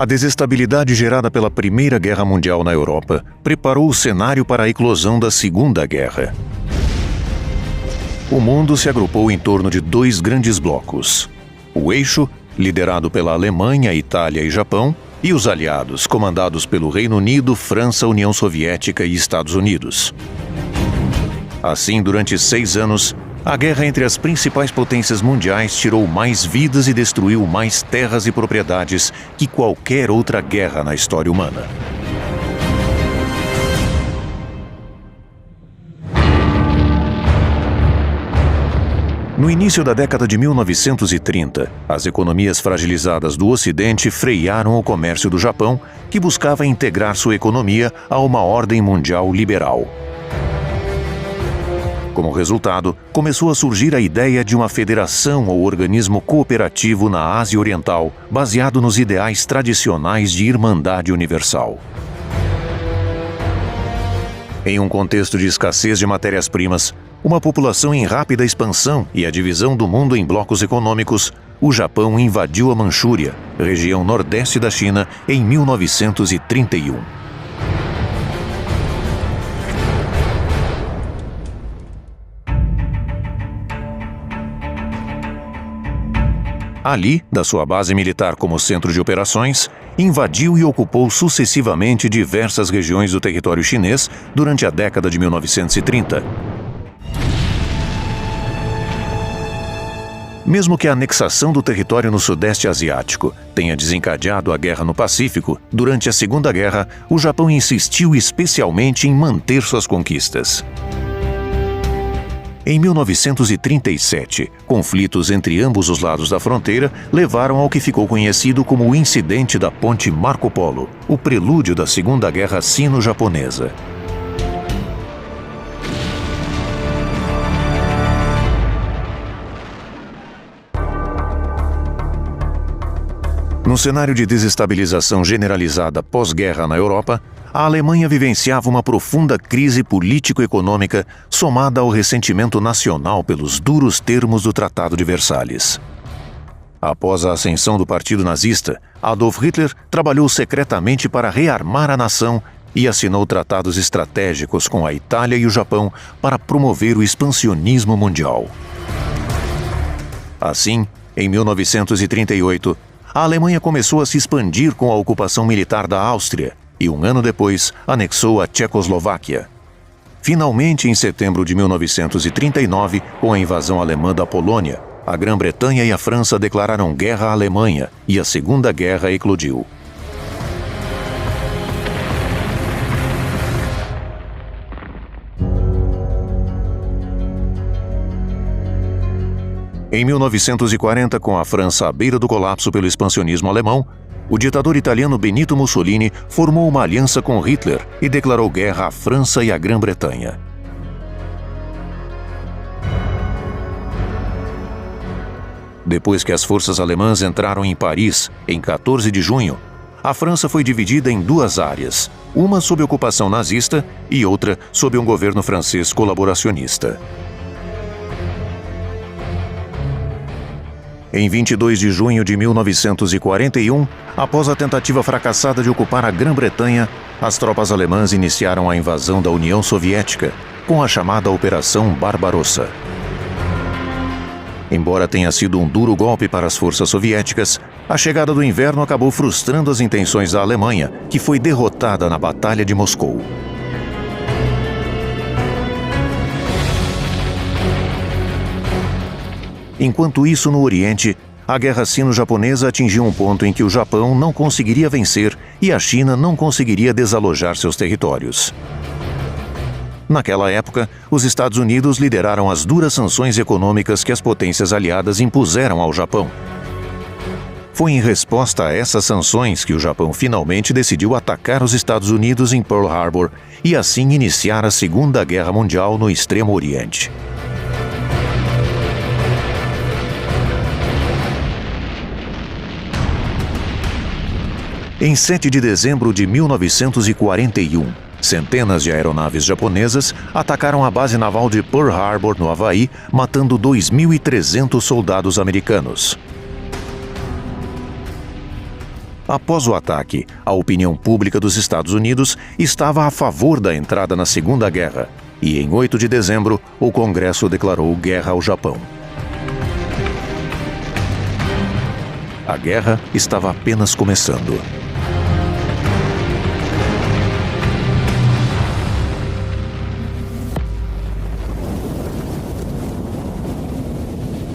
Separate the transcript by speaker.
Speaker 1: A desestabilidade gerada pela Primeira Guerra Mundial na Europa preparou o cenário para a eclosão da Segunda Guerra. O mundo se agrupou em torno de dois grandes blocos: o eixo, liderado pela Alemanha, Itália e Japão, e os aliados, comandados pelo Reino Unido, França, União Soviética e Estados Unidos. Assim, durante 6 anos, a guerra entre as principais potências mundiais tirou mais vidas e destruiu mais terras e propriedades que qualquer outra guerra na história humana. No início da década de 1930, as economias fragilizadas do Ocidente frearam o comércio do Japão, que buscava integrar sua economia a uma ordem mundial liberal. Como resultado, começou a surgir a ideia de uma federação ou organismo cooperativo na Ásia Oriental, baseado nos ideais tradicionais de irmandade universal. Em um contexto de escassez de matérias-primas, uma população em rápida expansão e a divisão do mundo em blocos econômicos, o Japão invadiu a Manchúria, região nordeste da China, em 1931. Ali, da sua base militar como centro de operações, invadiu e ocupou sucessivamente diversas regiões do território chinês durante a década de 1930. Mesmo que a anexação do território no Sudeste Asiático tenha desencadeado a guerra no Pacífico, durante a Segunda Guerra, o Japão insistiu especialmente em manter suas conquistas. Em 1937, conflitos entre ambos os lados da fronteira levaram ao que ficou conhecido como o Incidente da Ponte Marco Polo, o prelúdio da Segunda Guerra Sino-Japonesa. No cenário de desestabilização generalizada pós-guerra na Europa, a Alemanha vivenciava uma profunda crise político-econômica somada ao ressentimento nacional pelos duros termos do Tratado de Versalhes. Após a ascensão do Partido Nazista, Adolf Hitler trabalhou secretamente para rearmar a nação e assinou tratados estratégicos com a Itália e o Japão para promover o expansionismo mundial. Assim, em 1938, a Alemanha começou a se expandir com a ocupação militar da Áustria e, um ano depois, anexou a Tchecoslováquia. Finalmente, em setembro de 1939, com a invasão alemã da Polônia, a Grã-Bretanha e a França declararam guerra à Alemanha e a Segunda Guerra eclodiu. Em 1940, com a França à beira do colapso pelo expansionismo alemão, o ditador italiano Benito Mussolini formou uma aliança com Hitler e declarou guerra à França e à Grã-Bretanha. Depois que as forças alemãs entraram em Paris, em 14 de junho, a França foi dividida em 2 áreas, uma sob ocupação nazista e outra sob um governo francês colaboracionista. Em 22 de junho de 1941, após a tentativa fracassada de ocupar a Grã-Bretanha, as tropas alemãs iniciaram a invasão da União Soviética, com a chamada Operação Barbarossa. Embora tenha sido um duro golpe para as forças soviéticas, a chegada do inverno acabou frustrando as intenções da Alemanha, que foi derrotada na Batalha de Moscou. Enquanto isso, no Oriente, a guerra sino-japonesa atingiu um ponto em que o Japão não conseguiria vencer e a China não conseguiria desalojar seus territórios. Naquela época, os Estados Unidos lideraram as duras sanções econômicas que as potências aliadas impuseram ao Japão. Foi em resposta a essas sanções que o Japão finalmente decidiu atacar os Estados Unidos em Pearl Harbor e assim iniciar a Segunda Guerra Mundial no Extremo Oriente. Em 7 de dezembro de 1941, centenas de aeronaves japonesas atacaram a base naval de Pearl Harbor, no Havaí, matando 2.300 soldados americanos. Após o ataque, a opinião pública dos Estados Unidos estava a favor da entrada na Segunda Guerra, e em 8 de dezembro, o Congresso declarou guerra ao Japão. A guerra estava apenas começando.